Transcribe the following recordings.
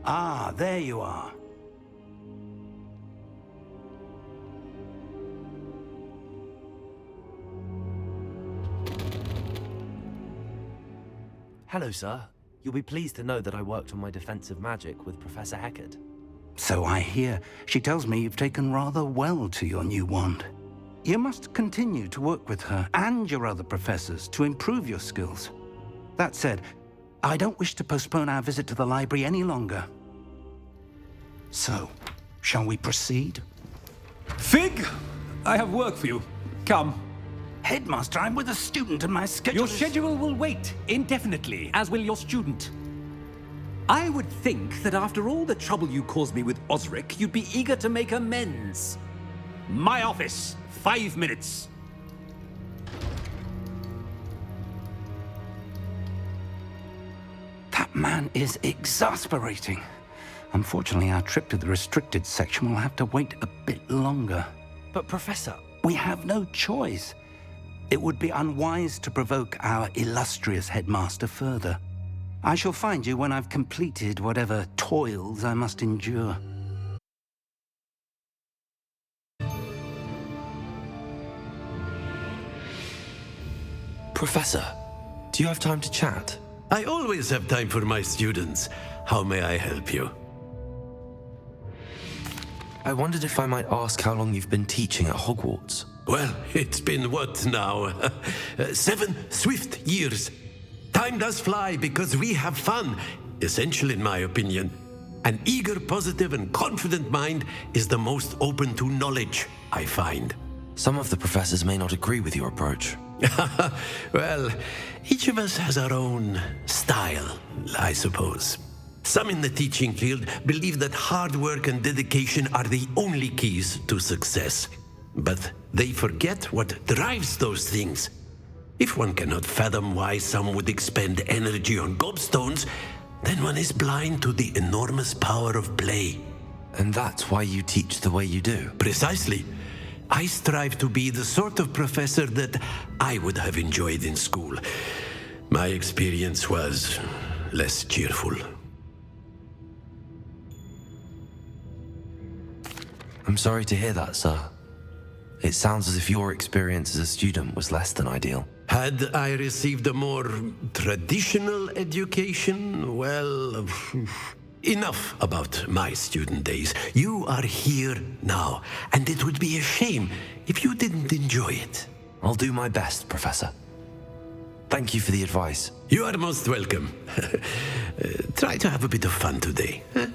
Ah, there you are. Hello, sir. You'll be pleased to know that I worked on my defensive magic with Professor Heckard. So I hear. She tells me you've taken rather well to your new wand. You must continue to work with her and your other professors to improve your skills. That said, I don't wish to postpone our visit to the library any longer. So, shall we proceed? Fig! I have work for you. Come. Headmaster, I'm with a student and my schedule Your schedule will wait indefinitely, as will your student. I would think that after all the trouble you caused me with Osric, you'd be eager to make amends. My office, 5 minutes. That man is exasperating. Unfortunately, our trip to the restricted section will have to wait a bit longer. But Professor... We have no choice. It would be unwise to provoke our illustrious headmaster further. I shall find you when I've completed whatever toils I must endure. Professor, do you have time to chat? I always have time for my students. How may I help you? I wondered if I might ask how long you've been teaching at Hogwarts. Well, it's been what now? 7 swift years. Time does fly because we have fun, essential in my opinion. An eager, positive, and confident mind is the most open to knowledge, I find. Some of the professors may not agree with your approach. Well, each of us has our own style, I suppose. Some in the teaching field believe that hard work and dedication are the only keys to success. But they forget what drives those things. If one cannot fathom why some would expend energy on gobstones, then one is blind to the enormous power of play. And that's why you teach the way you do? Precisely. I strive to be the sort of professor that I would have enjoyed in school. My experience was less cheerful. I'm sorry to hear that, sir. It sounds as if your experience as a student was less than ideal. Had I received a more traditional education, well, enough about my student days. You are here now, and it would be a shame if you didn't enjoy it. I'll do my best, Professor. Thank you for the advice. You are most welcome. Try to have a bit of fun today. Huh?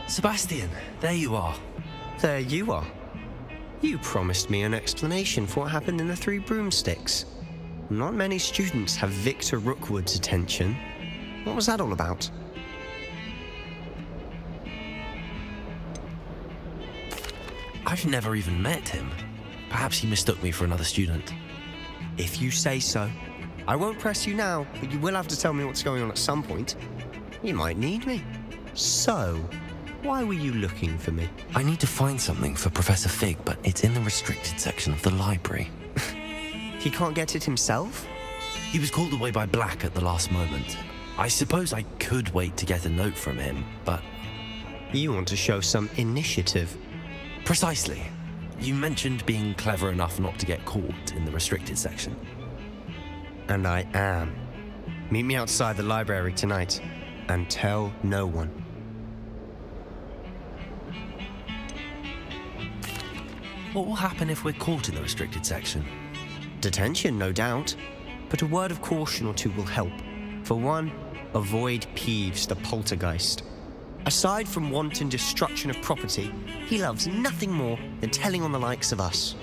Sebastian, there you are. There you are. You promised me an explanation for what happened in the Three Broomsticks. Not many students have Victor Rookwood's attention. What was that all about? I've never even met him. Perhaps he mistook me for another student. If you say so. I won't press you now, but you will have to tell me what's going on at some point. You might need me. So, why were you looking for me? I need to find something for Professor Fig, but it's in the restricted section of the library. He can't get it himself? He was called away by Black at the last moment. I suppose I could wait to get a note from him, but... You want to show some initiative. Precisely. You mentioned being clever enough not to get caught in the restricted section. And I am. Meet me outside the library tonight, and tell no one. What will happen if we're caught in the restricted section? Detention, no doubt. But a word of caution or two will help. For one, avoid Peeves, the poltergeist. Aside from wanton destruction of property, he loves nothing more than telling on the likes of us.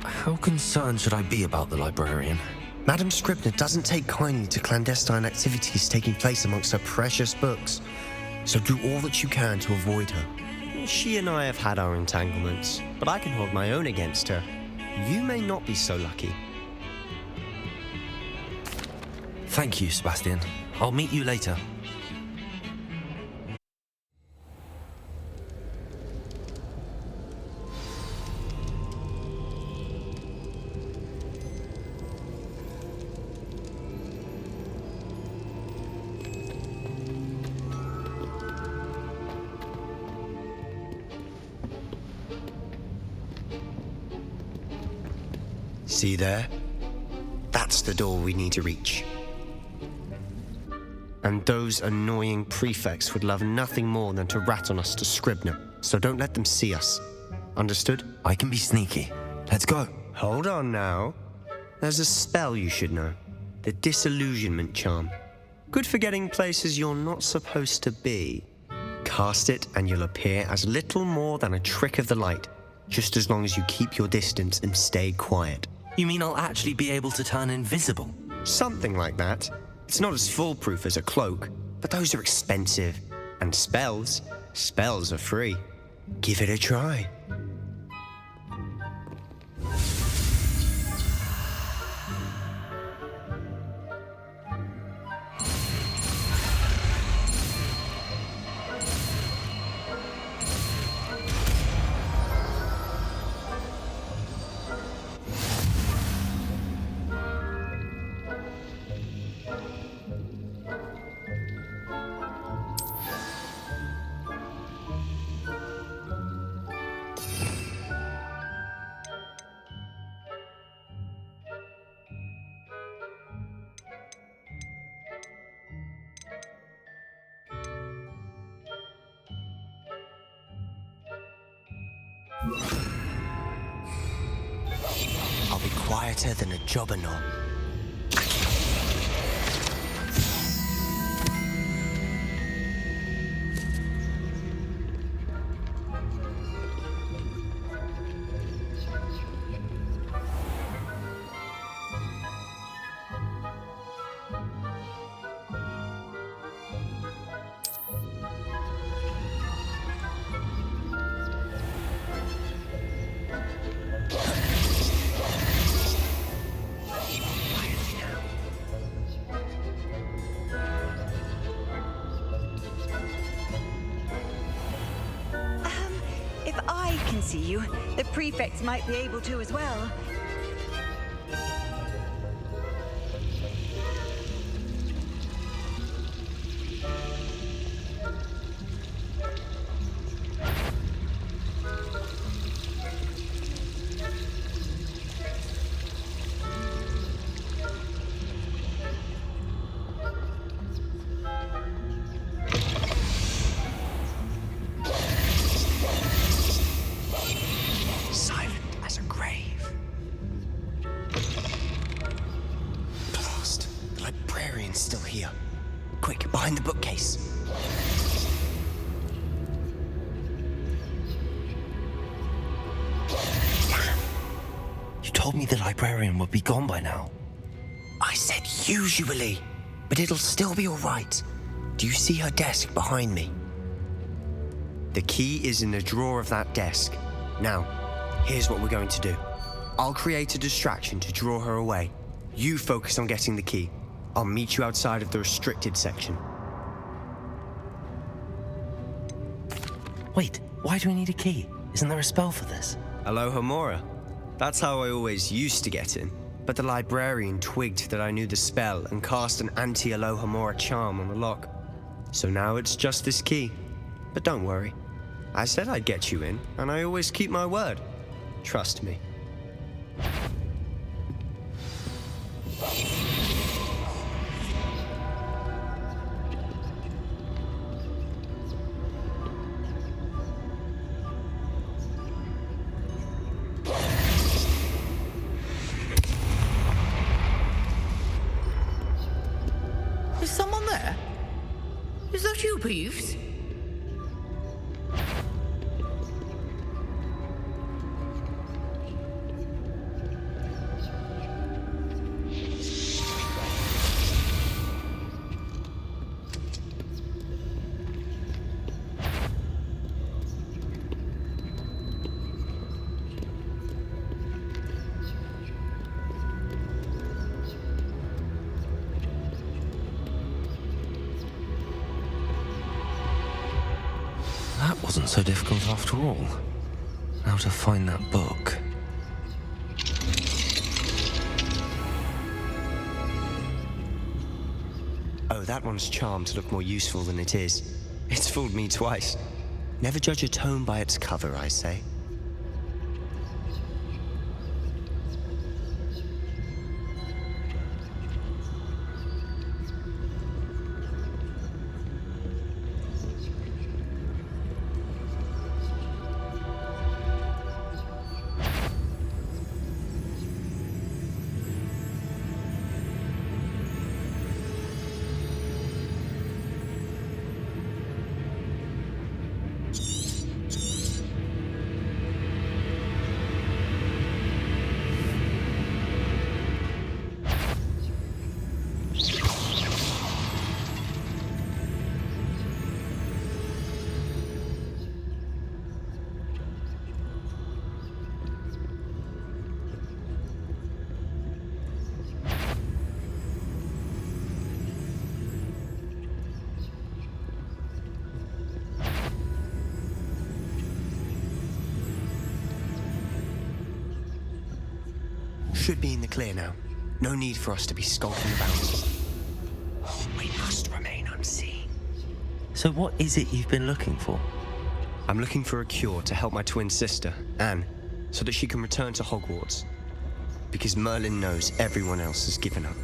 How concerned should I be about the librarian? Madame Scribner doesn't take kindly to clandestine activities taking place amongst her precious books, so do all that you can to avoid her. She and I have had our entanglements, but I can hold my own against her. You may not be so lucky. Thank you, Sebastian. I'll meet you later. See there? That's the door we need to reach. And those annoying prefects would love nothing more than to rat on us to Scribner, so don't let them see us. Understood? I can be sneaky. Let's go. Hold on now. There's a spell you should know. The Disillusionment Charm. Good for getting places you're not supposed to be. Cast it and you'll appear as little more than a trick of the light, just as long as you keep your distance and stay quiet. You mean I'll actually be able to turn invisible? Something like that. It's not as foolproof as a cloak, but those are expensive. And spells are free. Give it a try. I'll be quieter than a jobberknoll. If I can see you, the prefects might be able to as well. Behind the bookcase. You told me the librarian would be gone by now. I said usually, but it'll still be all right. Do you see her desk behind me? The key is in the drawer of that desk. Now, here's what we're going to do. I'll create a distraction to draw her away. You focus on getting the key. I'll meet you outside of the restricted section. Wait, why do we need a key? Isn't there a spell for this? Alohomora. That's how I always used to get in. But the librarian twigged that I knew the spell and cast an anti-Alohomora charm on the lock. So now it's just this key. But don't worry. I said I'd get you in, and I always keep my word. Trust me. Is someone there? Is that you, Peeves? That wasn't so difficult after all. Now to find that book. Oh, that one's charmed to look more useful than it is. It's fooled me twice. Never judge a tome by its cover, I say. Should be in the clear now. No need for us to be skulking about. We must remain unseen. So what is it you've been looking for? I'm looking for a cure to help my twin sister, Anne, so that she can return to Hogwarts. Because Merlin knows everyone else has given up.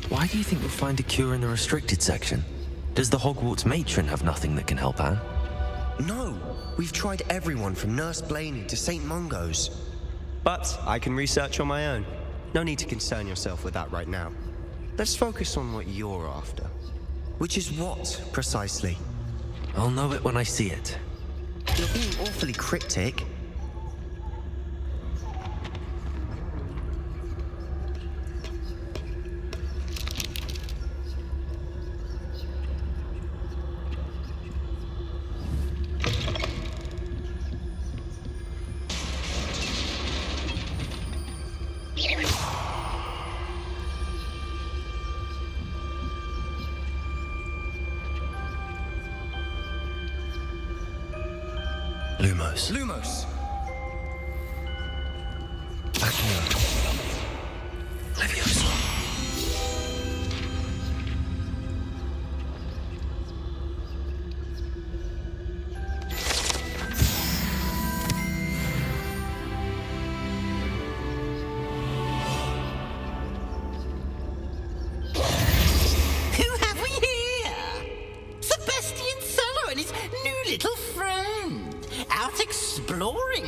Why do you think you'll find a cure in the restricted section? Does the Hogwarts matron have nothing that can help Anne? No! We've tried everyone from Nurse Blaney to St. Mungo's. But I can research on my own. No need to concern yourself with that right now. Let's focus on what you're after. Which is what, precisely? I'll know it when I see it. You're being awfully cryptic. Lumos!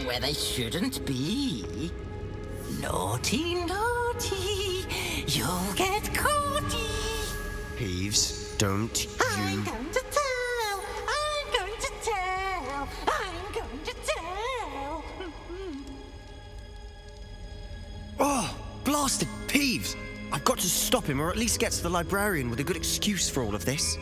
Where they shouldn't be. Naughty, naughty, you'll get caughty. Peeves, don't you... I'm going to tell, I'm going to tell, I'm going to tell. Oh, blasted Peeves! I've got to stop him, or at least get to the Librarian with a good excuse for all of this.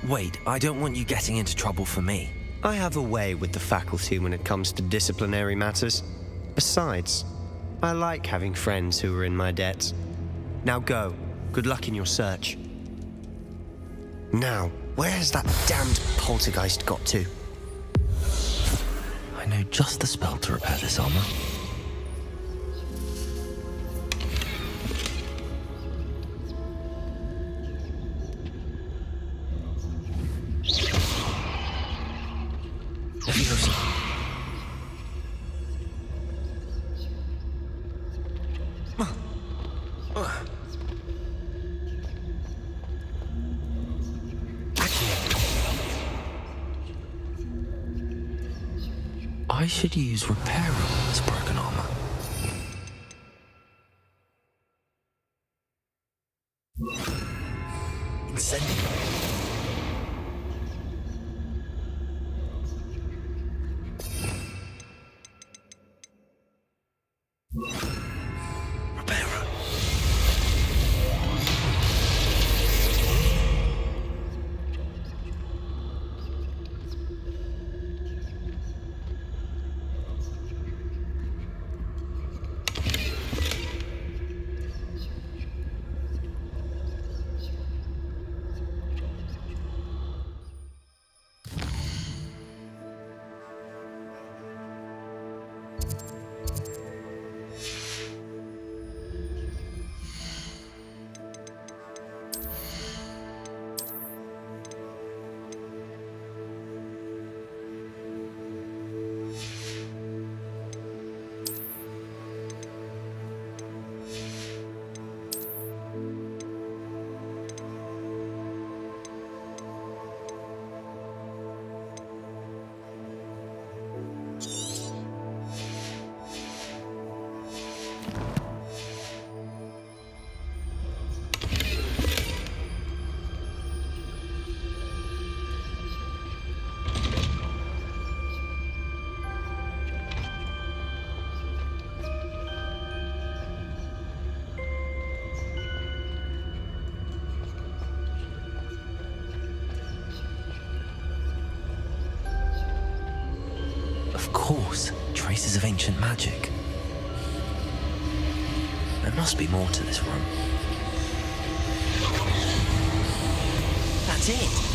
Wait, I don't want you getting into trouble for me. I have a way with the faculty when it comes to disciplinary matters. Besides, I like having friends who are in my debt. Now go. Good luck in your search. Now, where has that damned poltergeist got to? I know just the spell to repair this armor. Why should you use repairable as broken armor? Incendio. Reparo. Of course, traces of ancient magic. There must be more to this room. That's it!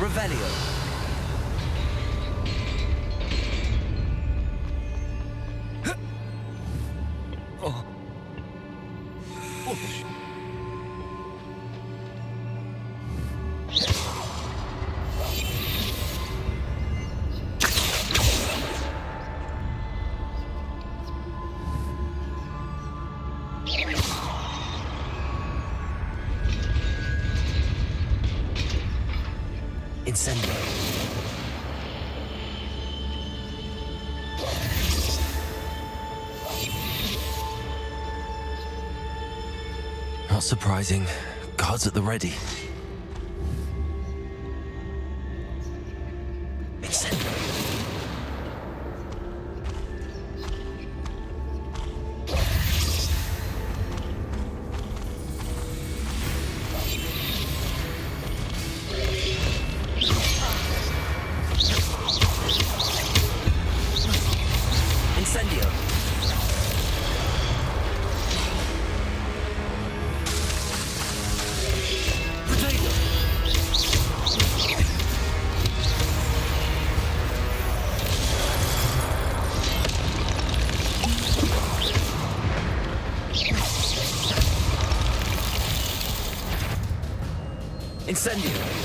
Revelio. Oh. Oh. Incendio. Not surprising. Guards at the ready. Incendio. Incendio!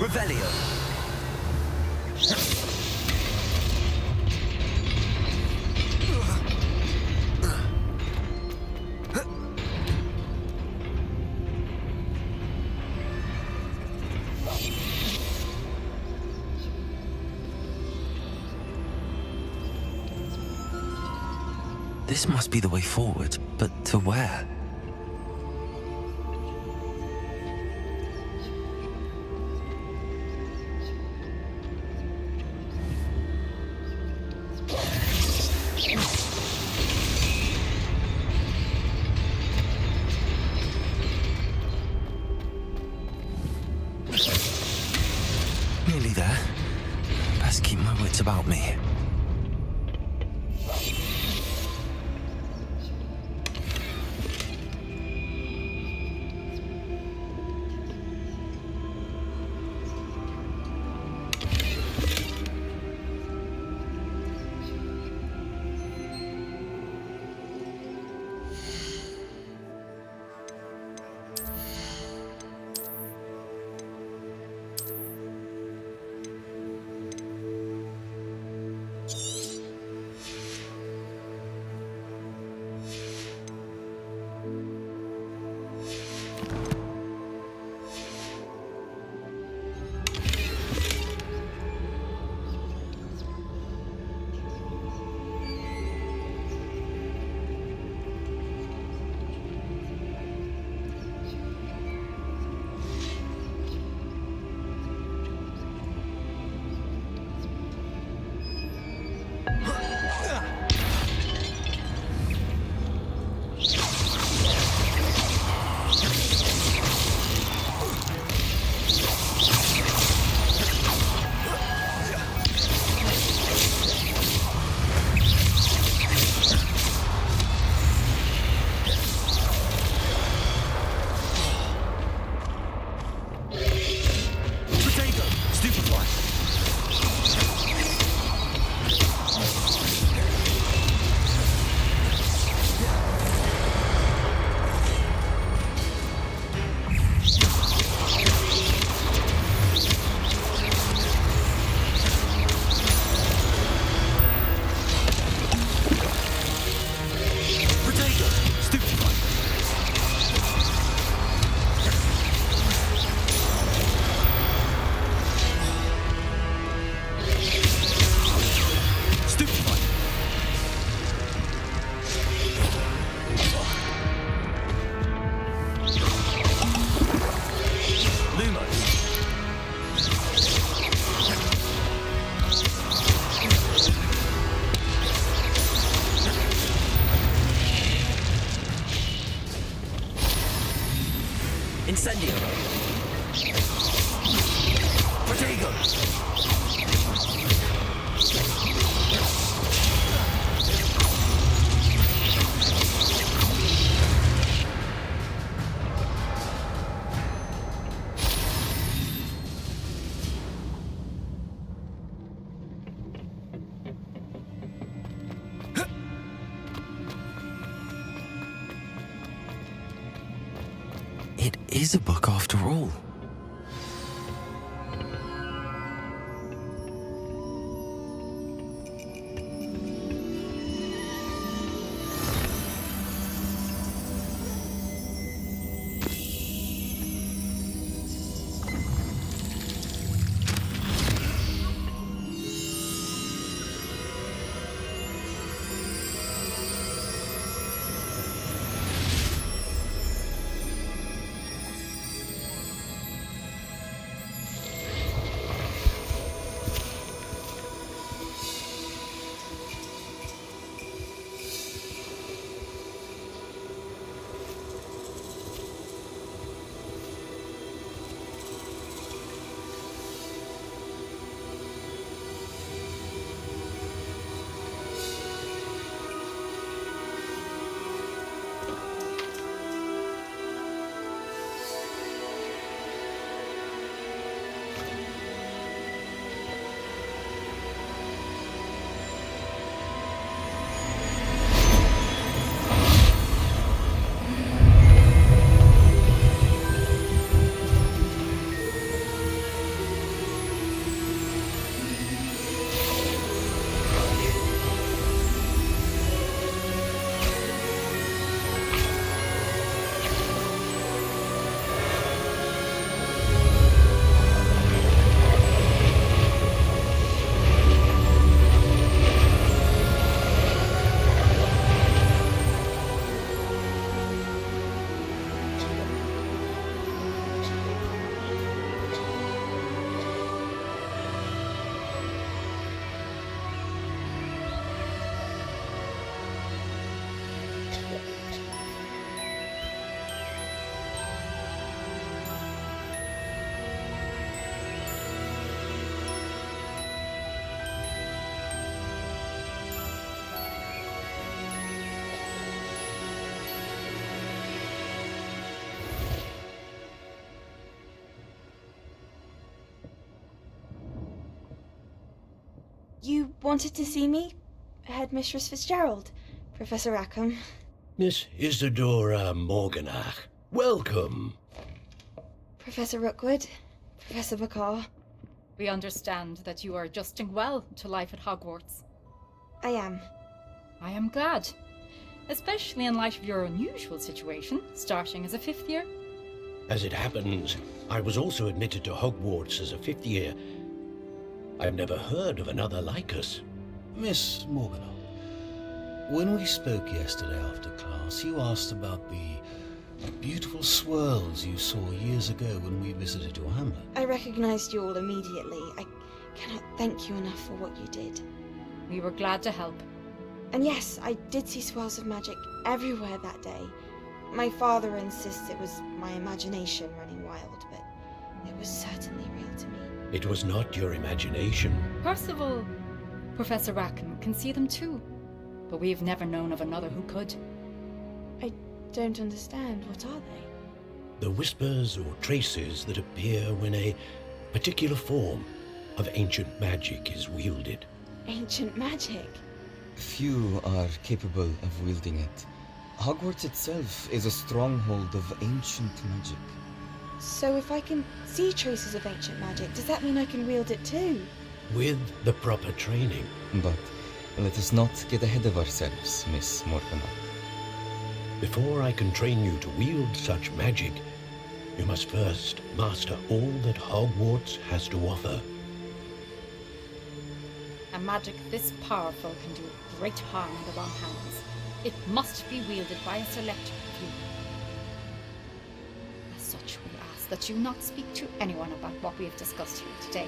Revelio. This must be the way forward, but to where? Nearly there. Best keep my wits about me. Incendio. Protego. It is a book after all. You wanted to see me? Headmistress Fitzgerald, Professor Rackham. Miss Isadora Morganach, welcome. Professor Rookwood, Professor Bakar. We understand that you are adjusting well to life at Hogwarts. I am. I am glad. Especially in light of your unusual situation, starting as a 5th year. As it happens, I was also admitted to Hogwarts as a 5th year. I've never heard of another like us. Miss Morganach, when we spoke yesterday after class, you asked about the beautiful swirls you saw years ago when we visited your hamlet. I recognized you all immediately. I cannot thank you enough for what you did. We were glad to help. And yes, I did see swirls of magic everywhere that day. My father insists it was my imagination running wild, but it was certainly real to me. It was not your imagination. Percival, Professor Rackham can see them too, but we've never known of another who could. I don't understand. What are they? The whispers or traces that appear when a particular form of ancient magic is wielded. Ancient magic? Few are capable of wielding it. Hogwarts itself is a stronghold of ancient magic. So if I can see traces of ancient magic, does that mean I can wield it too? With the proper training. But let us not get ahead of ourselves, Miss Morganach. Before I can train you to wield such magic, you must first master all that Hogwarts has to offer. A magic this powerful can do great harm in the wrong hands. It must be wielded by a select few. As such, we ask that you not speak to anyone about what we have discussed here today.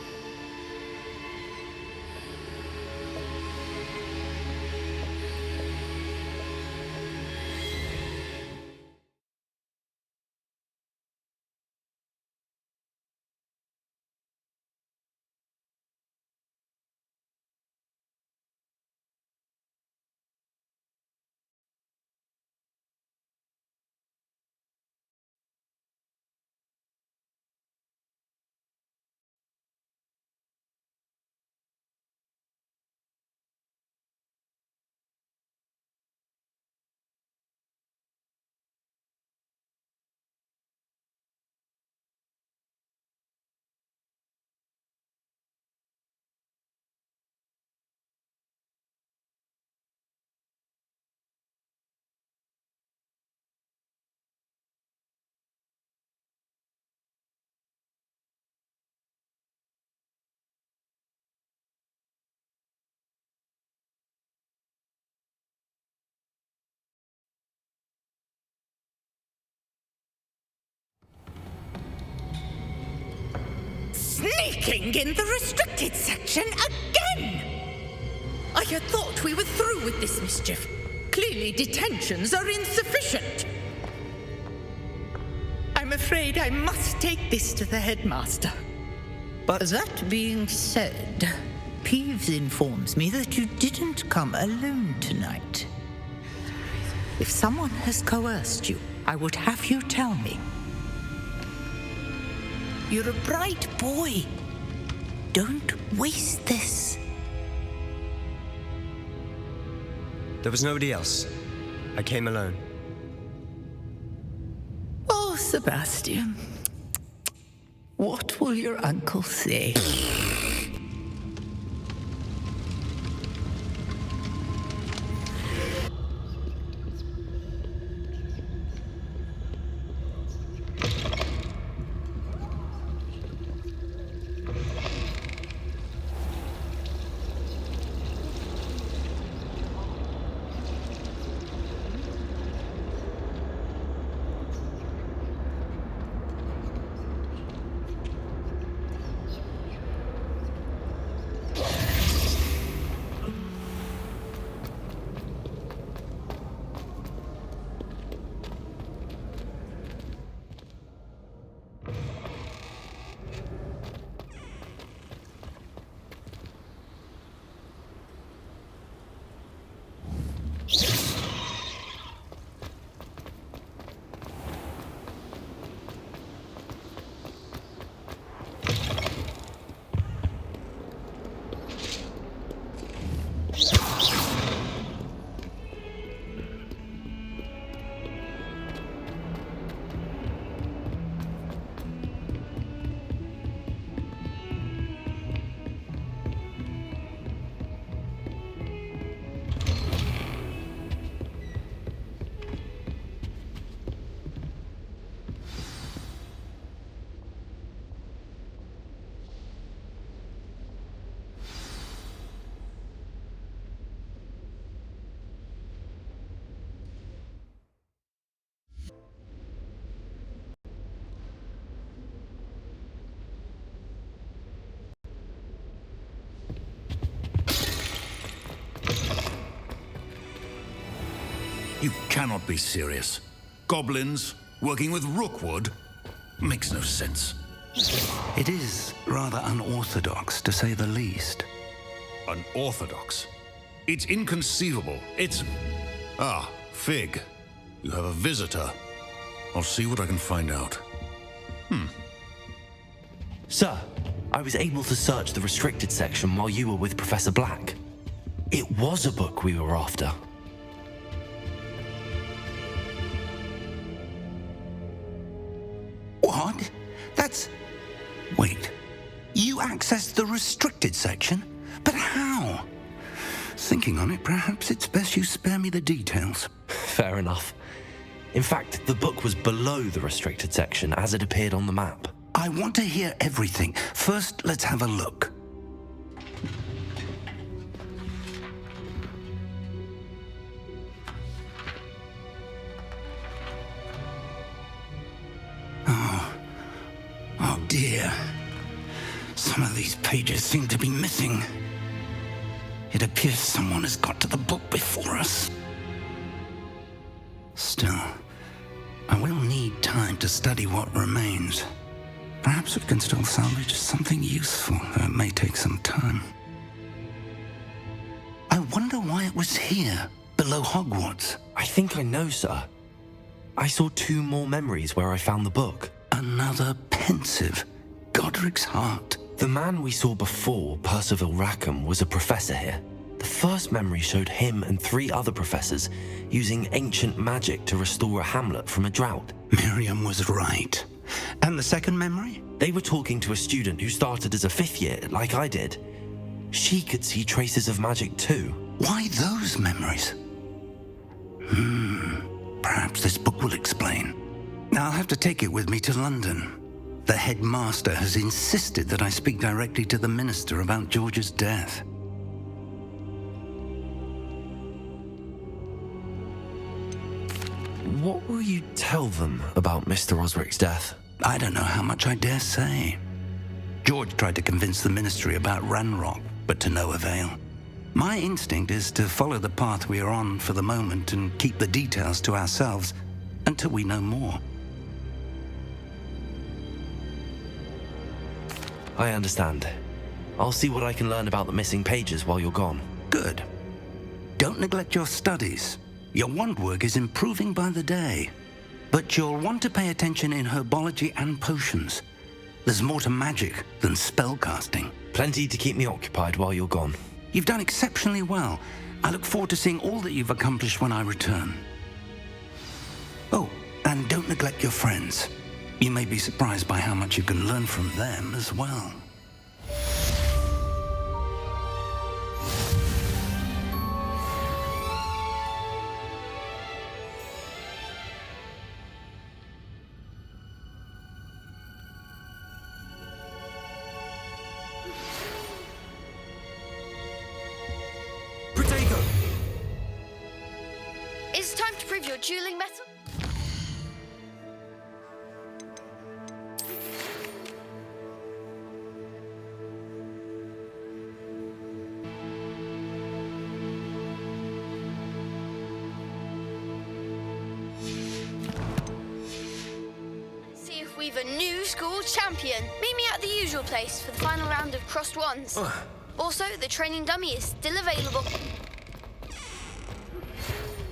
Sneaking in the restricted section again! I had thought we were through with this mischief. Clearly detentions are insufficient. I'm afraid I must take this to the headmaster. But that being said, Peeves informs me that you didn't come alone tonight. If someone has coerced you, I would have you tell me. You're a bright boy. Don't waste this. There was nobody else. I came alone. Oh, Sebastian. What will your uncle say? You cannot be serious. Goblins working with Rookwood? Makes no sense. It is rather unorthodox, to say the least. Unorthodox? It's inconceivable. It's... Ah, Fig. You have a visitor. I'll see what I can find out. Sir, I was able to search the restricted section while you were with Professor Black. It was a book we were after. What? That's... Wait. You accessed the restricted section? But how? Thinking on it, perhaps it's best you spare me the details. Fair enough. In fact, the book was below the restricted section as it appeared on the map. I want to hear everything. First, let's have a look. Oh dear. Some of these pages seem to be missing. It appears someone has got to the book before us. Still, I will need time to study what remains. Perhaps we can still salvage something useful, though it may take some time. I wonder why it was here, below Hogwarts. I think I know, sir. I saw 2 more memories where I found the book. Another pensive. Godric's heart. The man we saw before, Percival Rackham, was a professor here. The first memory showed him and 3 other professors using ancient magic to restore a hamlet from a drought. Miriam was right. And the second memory? They were talking to a student who started as a 5th year, like I did. She could see traces of magic too. Why those memories? Perhaps this book will explain. I'll have to take it with me to London. The headmaster has insisted that I speak directly to the minister about George's death. What will you tell them about Mr. Osric's death? I don't know how much I dare say. George tried to convince the ministry about Ranrock, but to no avail. My instinct is to follow the path we are on for the moment and keep the details to ourselves until we know more. I understand. I'll see what I can learn about the missing pages while you're gone. Good. Don't neglect your studies. Your wand work is improving by the day. But you'll want to pay attention in herbology and potions. There's more to magic than spellcasting. Plenty to keep me occupied while you're gone. You've done exceptionally well. I look forward to seeing all that you've accomplished when I return. Oh, and don't neglect your friends. You may be surprised by how much you can learn from them as well. It's time to prove your dueling mettle. See if we've a new school champion. Meet me at the usual place for the final round of crossed wands. Also, the training dummy is still available.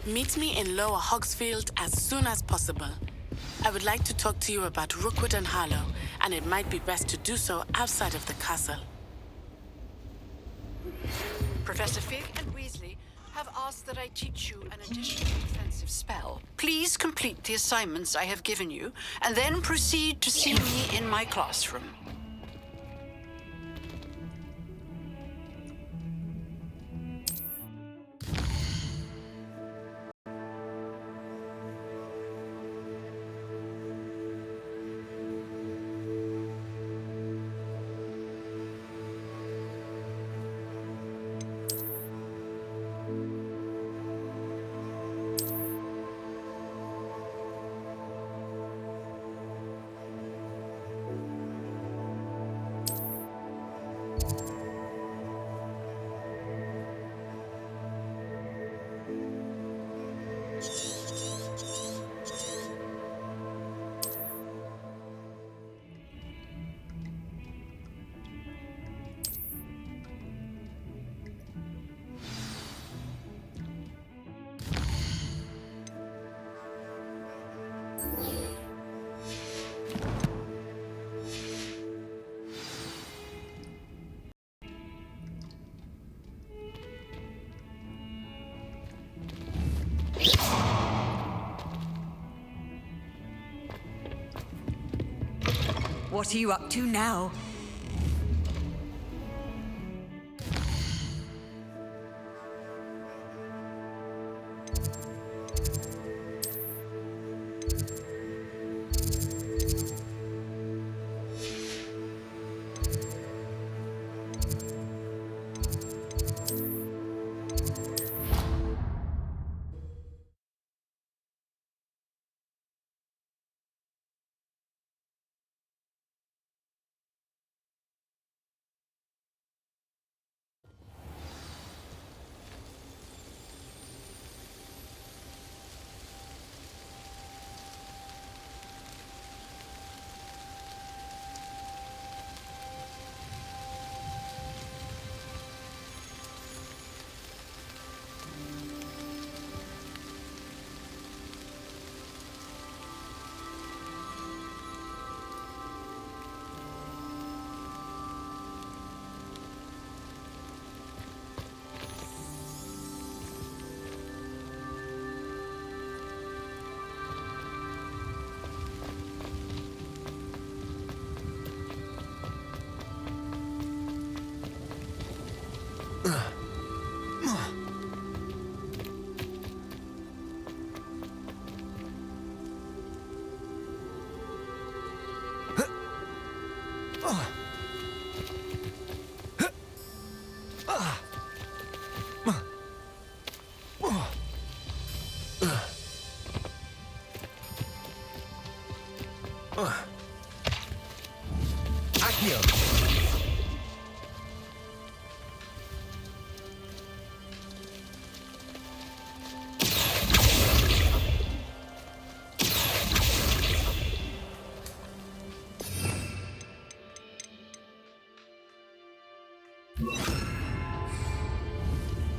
Meet me in Lower Hogsfield as soon as possible. I would like to talk to you about Rookwood and Harlow, and it might be best to do so outside of the castle. Professor Fig and Weasley have asked that I teach you an additional defensive spell. Please complete the assignments I have given you, and then proceed to see me in my classroom. What are you up to now?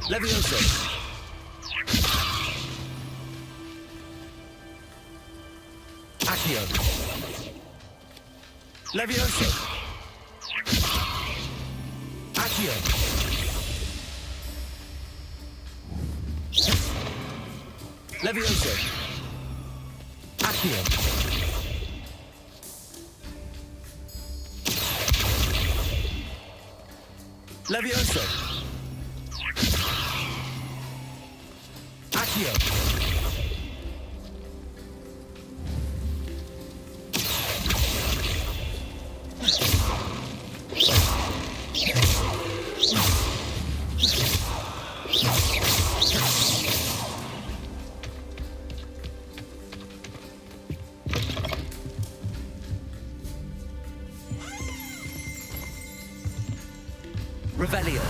Levioso. Accio. Levioso. Accio. Levioso. Accio. Levioso. Accio. Revelio.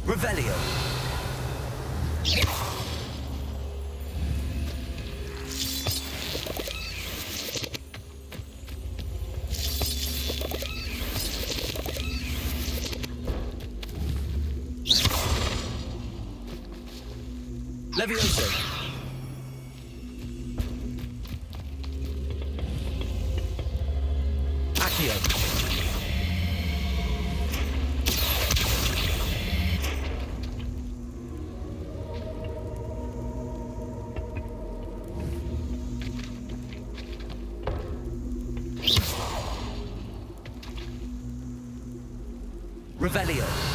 Revelio. Levioso. Accio. Revelio.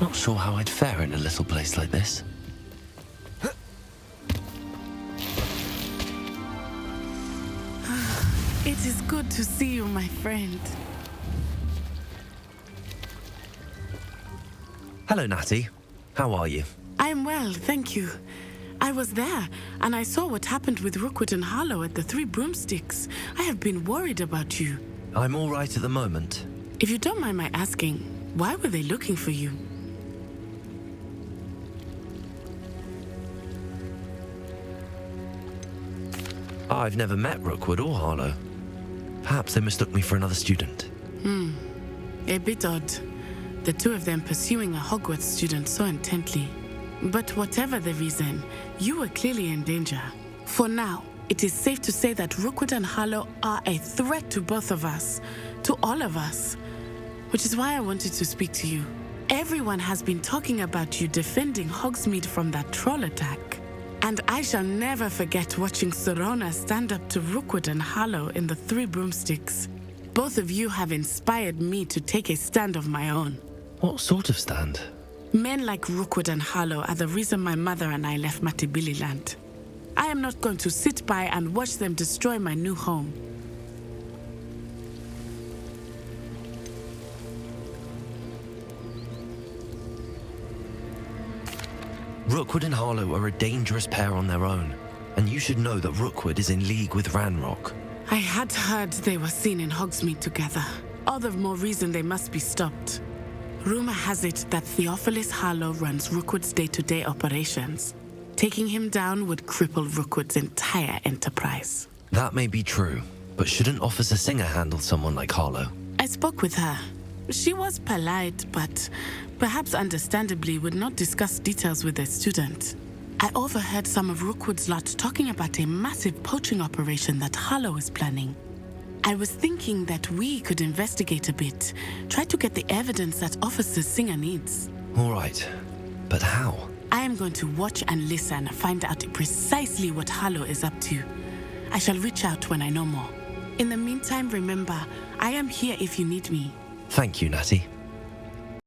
Not sure how I'd fare in a little place like this. It is good to see you, my friend. Hello, Natty. How are you? I'm well, thank you. I was there, and I saw what happened with Rookwood and Harlow at the Three Broomsticks. I have been worried about you. I'm all right at the moment. If you don't mind my asking, why were they looking for you? I've never met Rookwood or Harlow. Perhaps they mistook me for another student. A bit odd. The two of them pursuing a Hogwarts student so intently. But whatever the reason, you were clearly in danger. For now, it is safe to say that Rookwood and Harlow are a threat to both of us, to all of us. Which is why I wanted to speak to you. Everyone has been talking about you defending Hogsmeade from that troll attack. And I shall never forget watching Serona stand up to Rookwood and Harlow in the Three Broomsticks. Both of you have inspired me to take a stand of my own. What sort of stand? Men like Rookwood and Harlow are the reason my mother and I left Matabeleland. I am not going to sit by and watch them destroy my new home. Rookwood and Harlow are a dangerous pair on their own, and you should know that Rookwood is in league with Ranrock. I had heard they were seen in Hogsmeade together. All the more reason they must be stopped. Rumor has it that Theophilus Harlow runs Rookwood's day-to-day operations. Taking him down would cripple Rookwood's entire enterprise. That may be true, but shouldn't Officer Singer handle someone like Harlow? I spoke with her. She was polite, but perhaps understandably would not discuss details with a student. I overheard some of Rookwood's lot talking about a massive poaching operation that Harlow is planning. I was thinking that we could investigate a bit, try to get the evidence that Officer Singer needs. All right, but how? I am going to watch and listen, find out precisely what Harlow is up to. I shall reach out when I know more. In the meantime, remember, I am here if you need me. Thank you, Natty.